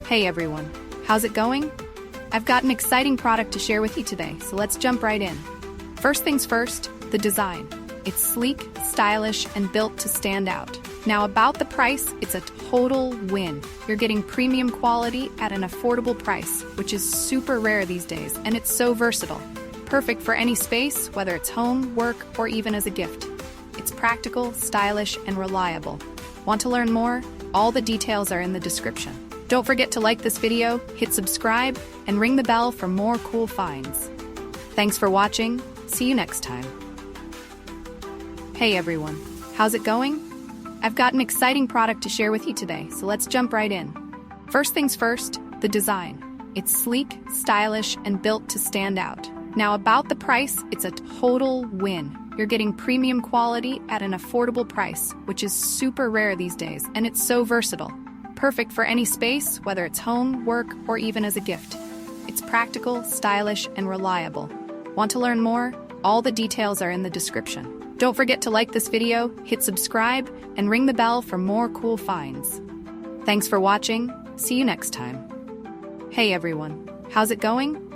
Hey everyone, how's it going? I've got an exciting product to share with you today, so let's jump right in. First things first, the design. It's sleek, stylish, and built to stand out. Now about the price, it's a total win. You're getting premium quality at an affordable price, which is super rare these days, and it's so versatile. Perfect for any space, whether it's home, work, or even as a gift. It's practical, stylish, and reliable. Want to learn more? All the details are in the description. Don't forget to like this video, hit subscribe, and ring the bell for more cool finds. Thanks for watching. See you next time. Hey everyone, how's it going? I've got an exciting product to share with you today, so let's jump right in. First things first, the design. It's sleek, stylish, and built to stand out. Now about the price, it's a total win. You're getting premium quality at an affordable price, which is super rare these days, and it's so versatile. Perfect for any space, whether it's home, work, or even as a gift. It's practical, stylish, and reliable. Want to learn more? All the details are in the description. Don't forget to like this video, hit subscribe, and ring the bell for more cool finds. Thanks for watching. See you next time. Hey everyone, how's it going?